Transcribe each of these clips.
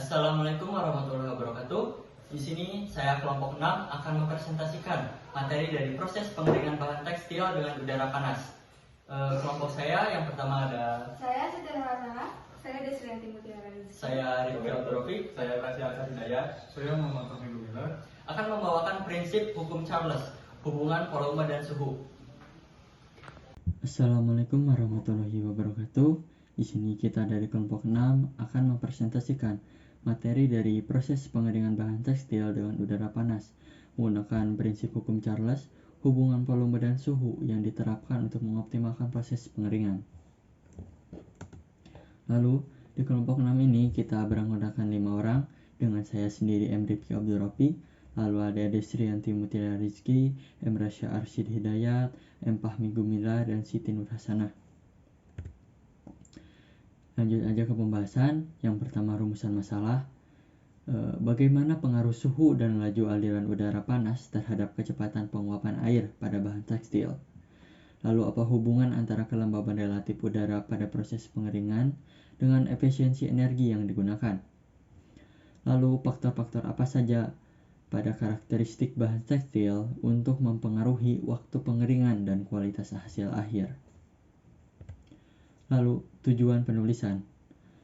Assalamualaikum warahmatullahi wabarakatuh. Di sini saya kelompok 6 akan mempresentasikan materi dari proses pengeringan bahan tekstil dengan udara panas. Kelompok saya yang pertama ada saya Sederhana, saya Desrianti Mutiara Rizky. Saya Rifki Abdurrafiq, saya Rasya Hidayat, saya Muhammad Fahmi Gumilar, akan membawakan prinsip hukum Charles, hubungan volume dan suhu. Assalamualaikum warahmatullahi wabarakatuh. Di sini kita dari kelompok 6 akan mempresentasikan materi dari proses pengeringan bahan tekstil dengan udara panas menggunakan prinsip hukum Charles, hubungan volume dan suhu yang diterapkan untuk mengoptimalkan proses pengeringan. Lalu, di kelompok 6 ini kita beranggotakan 5 orang dengan saya sendiri M. Rifki Abdurrafiq, lalu ada Desrianti Mutiara Rizky, M. Rasya Arsyid Hidayat, M. Fahmi Gumilar, dan Siti Nur Hasanah. Lanjut aja ke pembahasan. Yang pertama, rumusan masalah. Bagaimana pengaruh suhu dan laju aliran udara panas terhadap kecepatan penguapan air pada bahan tekstil? Lalu apa hubungan antara kelembaban relatif udara pada proses pengeringan dengan efisiensi energi yang digunakan? Lalu faktor-faktor apa saja pada karakteristik bahan tekstil untuk mempengaruhi waktu pengeringan dan kualitas hasil akhir? Lalu tujuan penulisan.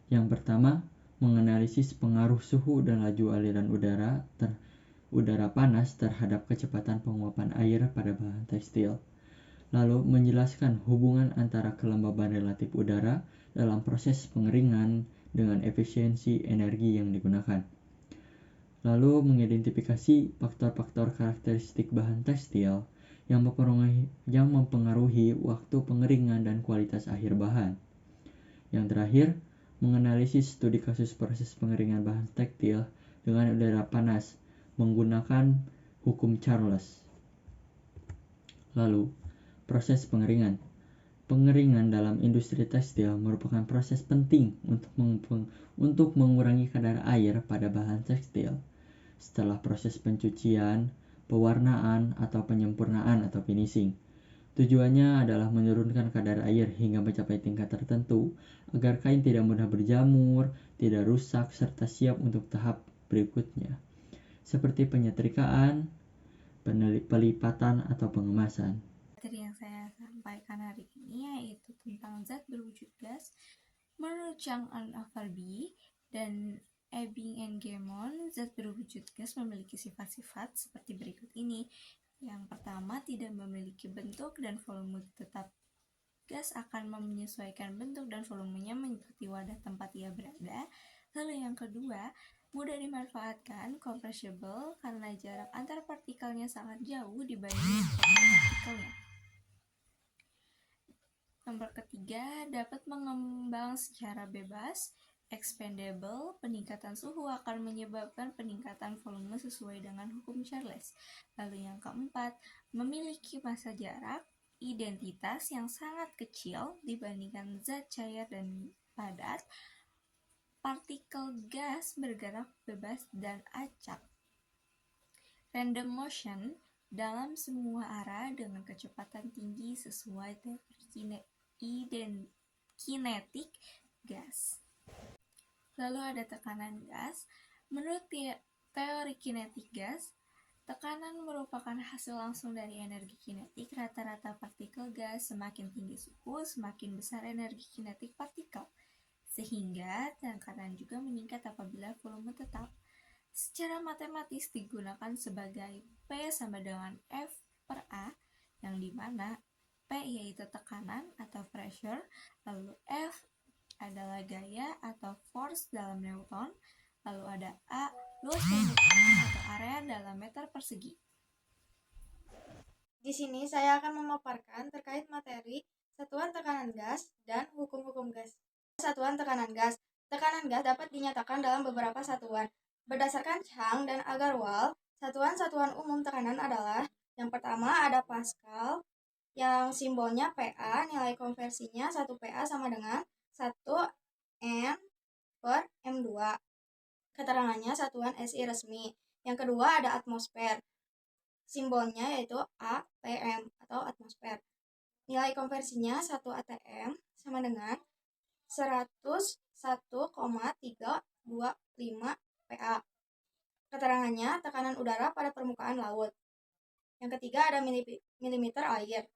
Yang pertama, menganalisis pengaruh suhu dan laju aliran udara panas terhadap kecepatan penguapan air pada bahan tekstil. Lalu menjelaskan hubungan antara kelembaban relatif udara dalam proses pengeringan dengan efisiensi energi yang digunakan. Lalu mengidentifikasi faktor-faktor karakteristik bahan tekstil yang mempengaruhi waktu pengeringan dan kualitas akhir bahan. Yang terakhir, menganalisis studi kasus proses pengeringan bahan tekstil dengan udara panas menggunakan hukum Charles. Lalu, proses pengeringan. Pengeringan dalam industri tekstil merupakan proses penting untuk mengurangi kadar air pada bahan tekstil. Setelah proses pencucian, pewarnaan, atau penyempurnaan atau finishing. Tujuannya adalah menurunkan kadar air hingga mencapai tingkat tertentu agar kain tidak mudah berjamur, tidak rusak, serta siap untuk tahap berikutnya, seperti penyetrikaan, pelipatan, atau pengemasan. Materi yang saya sampaikan hari ini yaitu tentang zat berwujud gas. Menurut Chang and Farby dan Ebing and Gemon, zat berwujud gas memiliki sifat-sifat seperti berikut ini. Yang pertama, tidak memiliki bentuk dan volume tetap. Gas akan menyesuaikan bentuk dan volumenya mengikuti wadah tempat ia berada. Lalu yang kedua, mudah dimanfaatkan, compressible karena jarak antar partikelnya sangat jauh dibanding partikelnya. Nomor ketiga, dapat mengembang secara bebas. Expandable, peningkatan suhu akan menyebabkan peningkatan volume sesuai dengan hukum Charles. Lalu yang keempat, memiliki massa jarak, identitas yang sangat kecil dibandingkan zat cair dan padat. Partikel gas bergerak bebas dan acak. Random motion dalam semua arah dengan kecepatan tinggi sesuai teori kinetik gas. Lalu ada tekanan gas. Menurut teori kinetik gas, tekanan merupakan hasil langsung dari energi kinetik. Rata-rata partikel gas semakin tinggi suhu, semakin besar energi kinetik partikel. Sehingga tekanan juga meningkat apabila volume tetap. Secara matematis digunakan sebagai P sama dengan F per A, yang dimana P yaitu tekanan atau pressure, lalu F adalah gaya atau force dalam Newton, lalu ada A, luas permukaan atau area dalam meter persegi. Di sini saya akan memaparkan terkait materi satuan tekanan gas dan hukum-hukum gas. Satuan tekanan gas. Tekanan gas dapat dinyatakan dalam beberapa satuan. Berdasarkan Chang dan Agarwal, satuan-satuan umum tekanan adalah yang pertama ada Pascal, yang simbolnya PA, nilai konversinya 1 PA sama dengan 1 M per M2. Keterangannya satuan SI resmi. Yang kedua ada atmosfer. Simbolnya yaitu APM atau atmosfer. Nilai konversinya 1 ATM sama dengan 101,325 PA. Keterangannya, tekanan udara pada permukaan laut. Yang ketiga ada milimeter air.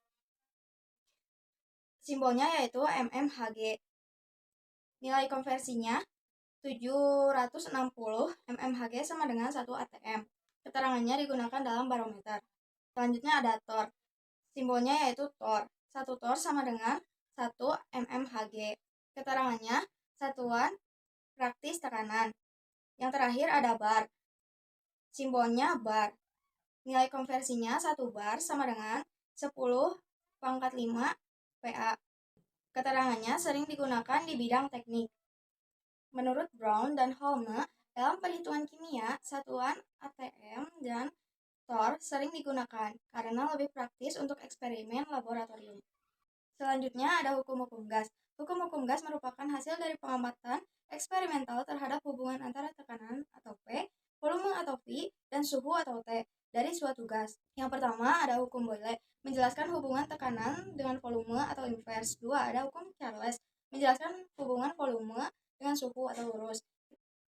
Simbolnya yaitu mmHg. Nilai konversinya 760 mmHg sama dengan 1 atm. Keterangannya digunakan dalam barometer. Selanjutnya ada tork. Simbolnya yaitu tork. 1 tork sama dengan 1 mmHg. Keterangannya satuan praktis tekanan. Yang terakhir ada bar. Simbolnya bar. Nilai konversinya 1 bar sama dengan 10⁵ PA. Keterangannya sering digunakan di bidang teknik. Menurut Brown dan Holme, dalam perhitungan kimia, satuan atm dan tork sering digunakan karena lebih praktis untuk eksperimen laboratorium. Selanjutnya ada hukum-hukum gas. Hukum-hukum gas merupakan hasil dari pengamatan eksperimental terhadap hubungan antara tekanan atau P, volume atau V, dan suhu atau T dari suatu gas. Yang pertama ada hukum Boyle, menjelaskan hubungan tekanan dengan volume atau invers. 2. Ada hukum Charles, menjelaskan hubungan volume dengan suhu atau lurus.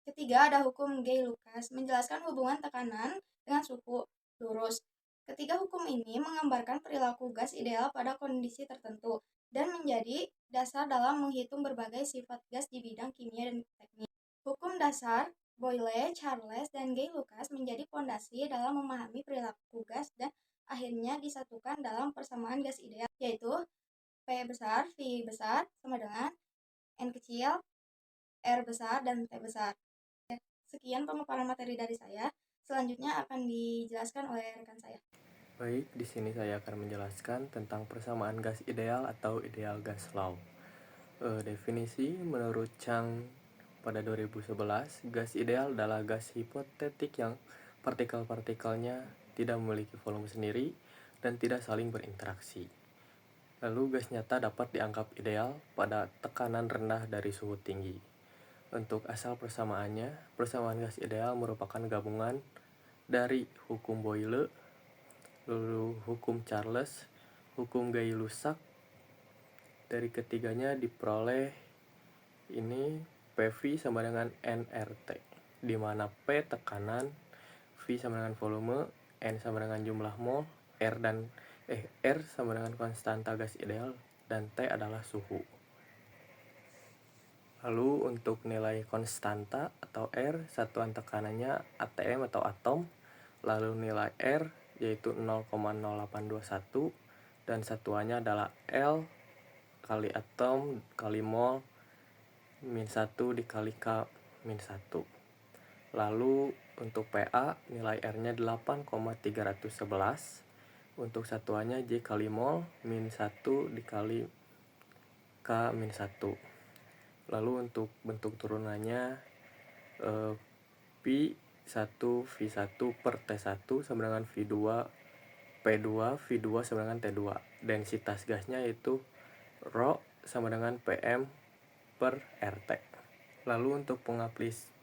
Ketiga ada hukum Gay-Lucas, menjelaskan hubungan tekanan dengan suhu lurus. Ketiga hukum ini menggambarkan perilaku gas ideal pada kondisi tertentu dan menjadi dasar dalam menghitung berbagai sifat gas di bidang kimia dan teknik. Hukum dasar Boyle, Charles, dan Gay-Lucas menjadi fondasi dalam memahami perilaku gas dan akhirnya disatukan dalam persamaan gas ideal, yaitu P besar, V besar sama dengan N kecil, R besar, dan T besar. Sekian pemaparan materi dari saya. Selanjutnya akan dijelaskan oleh rekan saya. Baik, di sini saya akan menjelaskan tentang persamaan gas ideal atau ideal gas law. Definisi menurut Chang pada 2011, gas ideal adalah gas hipotetik yang partikel-partikelnya tidak memiliki volume sendiri dan tidak saling berinteraksi. Lalu gas nyata dapat dianggap ideal pada tekanan rendah dari suhu tinggi. Untuk asal persamaannya, persamaan gas ideal merupakan gabungan dari hukum Boyle, lalu hukum Charles, hukum Gay-Lussac. Dari ketiganya diperoleh ini PV sama dengan nRT, di mana P tekanan, V sama dengan volume, N sama dengan jumlah mol, R sama dengan konstanta gas ideal, dan T adalah suhu. Lalu untuk nilai konstanta atau R, satuan tekanannya atm atau atom, lalu nilai R yaitu 0,0821 dan satuannya adalah L kali atom kali mol min 1 dikali K min 1. Lalu untuk PA nilai R-nya 8,311, untuk satuannya J kali mol min 1 dikali K min 1. Lalu untuk bentuk turunannya P1 V1 per T1 sama dengan V2 P2 V2 sama dengan T2. Densitas gasnya yaitu Rho sama dengan PM per RT. Lalu untuk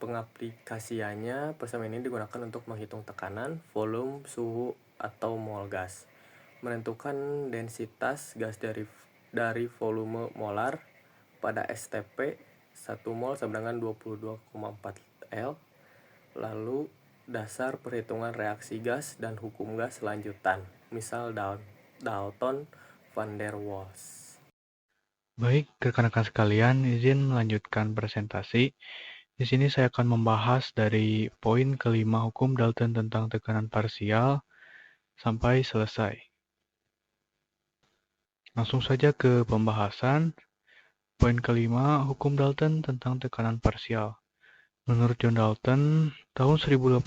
pengaplikasiannya, persamaan ini digunakan untuk menghitung tekanan, volume, suhu, atau mol gas. Menentukan densitas gas dari volume molar pada STP 1 mol sama dengan 22,4 L. Lalu dasar perhitungan reaksi gas dan hukum gas lanjutan, misal Dalton van der Waals. Baik, rekan-rekan sekalian, izin melanjutkan presentasi. Di sini saya akan membahas dari poin kelima hukum Dalton tentang tekanan parsial sampai selesai. Langsung saja ke pembahasan. Poin kelima, hukum Dalton tentang tekanan parsial. Menurut John Dalton, tahun 1801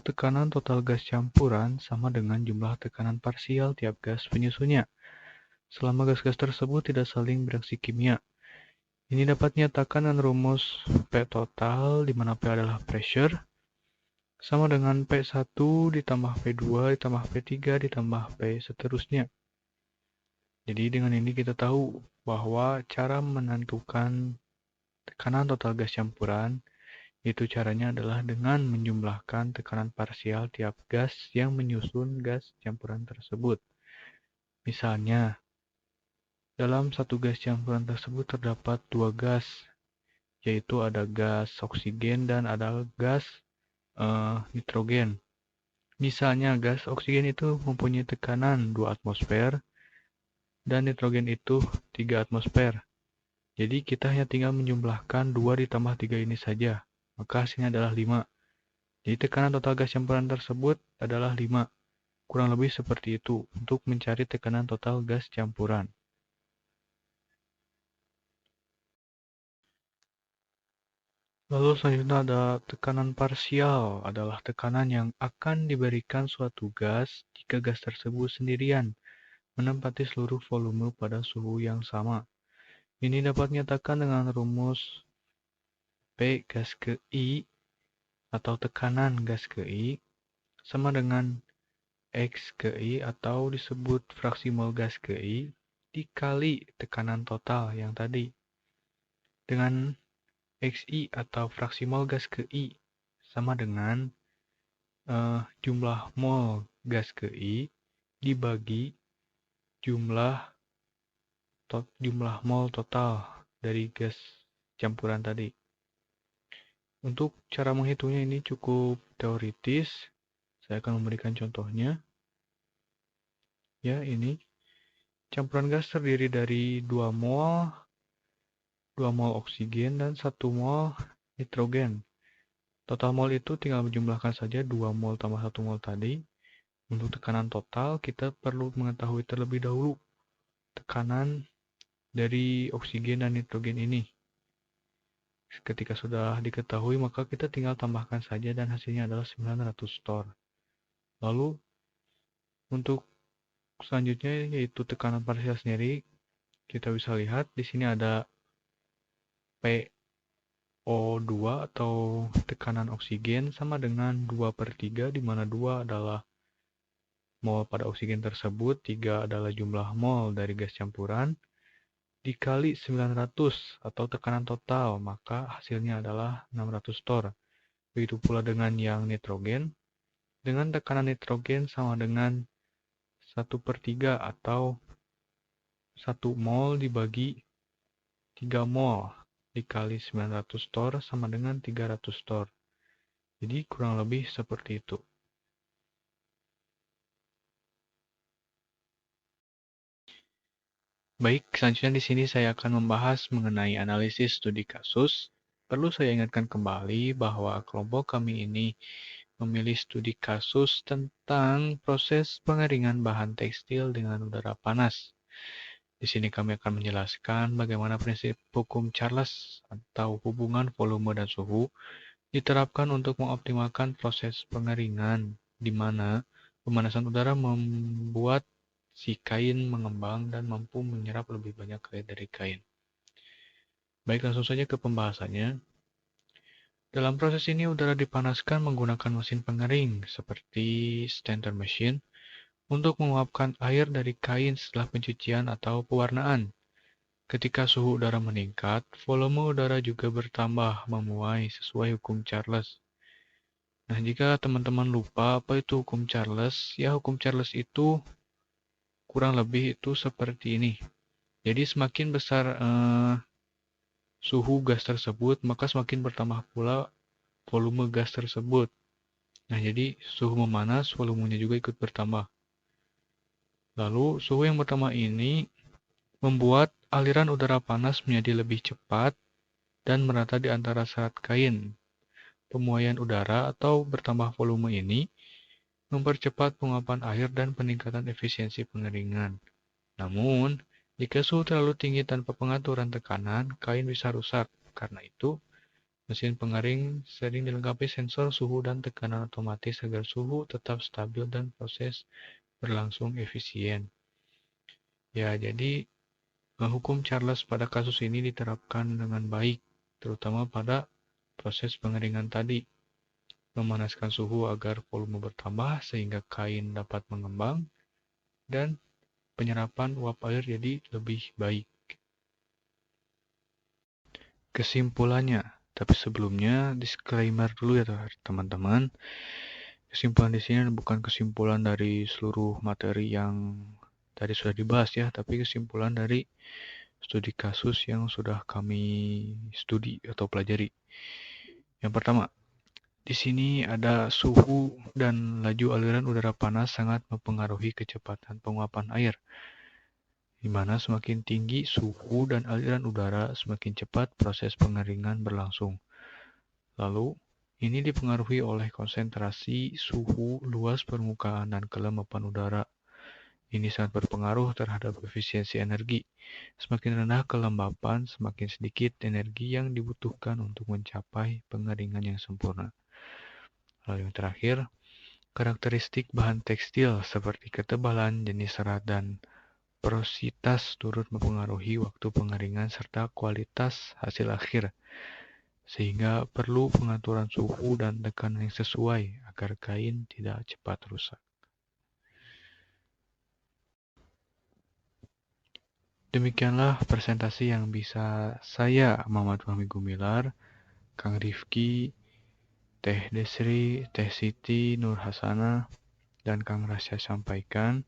tekanan total gas campuran sama dengan jumlah tekanan parsial tiap gas penyusunnya, selama gas-gas tersebut tidak saling bereaksi kimia. Ini dapat dinyatakan dengan rumus P total, di mana P adalah pressure, sama dengan P1 ditambah P2 ditambah P3 ditambah P seterusnya. Jadi dengan ini kita tahu bahwa cara menentukan tekanan total gas campuran itu caranya adalah dengan menjumlahkan tekanan parsial tiap gas yang menyusun gas campuran tersebut. Misalnya, dalam satu gas campuran tersebut terdapat 2 gas, yaitu ada gas oksigen dan ada gas nitrogen. Misalnya gas oksigen itu mempunyai tekanan 2 atmosfer dan nitrogen itu 3 atmosfer. Jadi kita hanya tinggal menjumlahkan 2 ditambah 3 ini saja, maka hasilnya adalah 5. Jadi tekanan total gas campuran tersebut adalah 5. Kurang lebih seperti itu untuk mencari tekanan total gas campuran. Lalu selanjutnya ada tekanan parsial, adalah tekanan yang akan diberikan suatu gas jika gas tersebut sendirian menempati seluruh volume pada suhu yang sama. Ini dapat dinyatakan dengan rumus P gas ke I atau tekanan gas ke I sama dengan X ke I atau disebut fraksi mol gas ke I dikali tekanan total yang tadi. Dengan XI atau fraksi mol gas ke I sama dengan jumlah mol gas ke I dibagi jumlah mol total dari gas campuran tadi. Untuk cara menghitungnya ini cukup teoritis. Saya akan memberikan contohnya. Ya, ini campuran gas terdiri dari 2 mol oksigen dan 1 mol nitrogen. Total mol itu tinggal menjumlahkan saja 2 mol tambah 1 mol tadi. Untuk tekanan total, kita perlu mengetahui terlebih dahulu tekanan dari oksigen dan nitrogen ini. Ketika sudah diketahui, maka kita tinggal tambahkan saja dan hasilnya adalah 900 torr. Lalu, untuk selanjutnya yaitu tekanan parsial sendiri, kita bisa lihat di sini ada PO2 atau tekanan oksigen sama dengan 2/3, di mana 2 adalah mol pada oksigen tersebut, 3 adalah jumlah mol dari gas campuran, dikali 900 atau tekanan total, maka hasilnya adalah 600 torr. Begitu pula dengan yang nitrogen, dengan tekanan nitrogen sama dengan 1/3 atau 1 mol dibagi 3 mol dikali 900 torr sama dengan 300 torr. Jadi kurang lebih seperti itu. Baik, selanjutnya di sini saya akan membahas mengenai analisis studi kasus. Perlu saya ingatkan kembali bahwa kelompok kami ini memilih studi kasus tentang proses pengeringan bahan tekstil dengan udara panas. Di sini kami akan menjelaskan bagaimana prinsip hukum Charles atau hubungan volume dan suhu diterapkan untuk mengoptimalkan proses pengeringan, di mana pemanasan udara membuat si kain mengembang dan mampu menyerap lebih banyak air dari kain. Baik, langsung saja ke pembahasannya. Dalam proses ini, udara dipanaskan menggunakan mesin pengering seperti stander machine untuk menguapkan air dari kain setelah pencucian atau pewarnaan. Ketika suhu udara meningkat, volume udara juga bertambah memuai sesuai hukum Charles. Nah, jika teman-teman lupa apa itu hukum Charles, ya hukum Charles itu kurang lebih itu seperti ini. Jadi semakin besar suhu gas tersebut, maka semakin bertambah pula volume gas tersebut. Nah, jadi suhu memanas, volumenya juga ikut bertambah. Lalu, suhu yang bertambah ini membuat aliran udara panas menjadi lebih cepat dan merata di antara serat kain. Pemuaian udara atau bertambah volume ini mempercepat penguapan air dan peningkatan efisiensi pengeringan. Namun, jika suhu terlalu tinggi tanpa pengaturan tekanan, kain bisa rusak. Karena itu, mesin pengering sering dilengkapi sensor suhu dan tekanan otomatis agar suhu tetap stabil dan proses berlangsung efisien. Ya, jadi hukum Charles pada kasus ini diterapkan dengan baik, terutama pada proses pengeringan tadi. Memanaskan suhu agar volume bertambah sehingga kain dapat mengembang dan penyerapan uap air jadi lebih baik. Kesimpulannya, tapi sebelumnya disclaimer dulu ya teman-teman. Kesimpulan di sini bukan kesimpulan dari seluruh materi yang tadi sudah dibahas ya, tapi kesimpulan dari studi kasus yang sudah kami studi atau pelajari. Yang pertama, di sini ada suhu dan laju aliran udara panas sangat mempengaruhi kecepatan penguapan air, di mana semakin tinggi suhu dan aliran udara, semakin cepat proses pengeringan berlangsung. Lalu, ini dipengaruhi oleh konsentrasi, suhu, luas permukaan, dan kelembapan udara. Ini sangat berpengaruh terhadap efisiensi energi. Semakin rendah kelembapan, semakin sedikit energi yang dibutuhkan untuk mencapai pengeringan yang sempurna. Lalu yang terakhir, karakteristik bahan tekstil seperti ketebalan, jenis serat, dan porositas turut mempengaruhi waktu pengeringan serta kualitas hasil akhir, sehingga perlu pengaturan suhu dan tekanan yang sesuai agar kain tidak cepat rusak. Demikianlah presentasi yang bisa saya, Muhammad Fahmi Gumilar, Kang Rifki, Teh Desri, Teh Siti, Nur Hasanah, dan Kang Rasya sampaikan.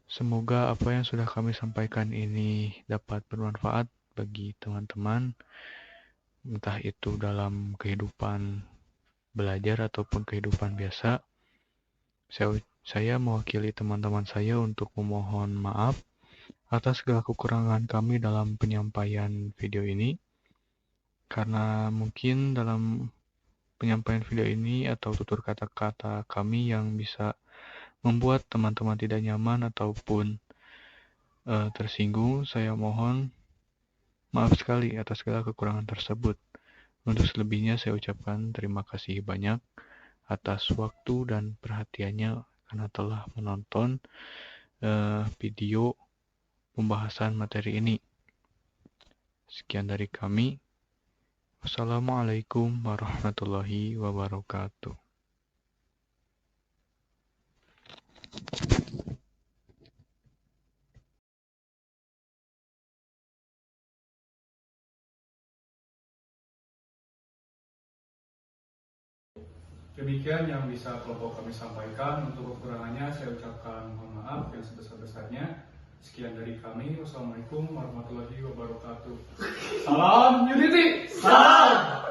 Semoga apa yang sudah kami sampaikan ini dapat bermanfaat bagi teman-teman, entah itu dalam kehidupan belajar ataupun kehidupan biasa. Saya mewakili teman-teman saya untuk memohon maaf atas segala kekurangan kami dalam penyampaian video ini, karena mungkin dalam penyampaian video ini atau tutur kata-kata kami yang bisa membuat teman-teman tidak nyaman ataupun tersinggung. Saya mohon maaf sekali atas segala kekurangan tersebut. Untuk selebihnya saya ucapkan terima kasih banyak atas waktu dan perhatiannya karena telah menonton video pembahasan materi ini. Sekian dari kami. Wassalamualaikum warahmatullahi wabarakatuh. Demikian yang bisa kelompok kami sampaikan. Untuk kekurangannya saya ucapkan mohon maaf yang sebesar-besarnya. Sekian dari kami. Wassalamualaikum warahmatullahi wabarakatuh. Salam Unity. Salam.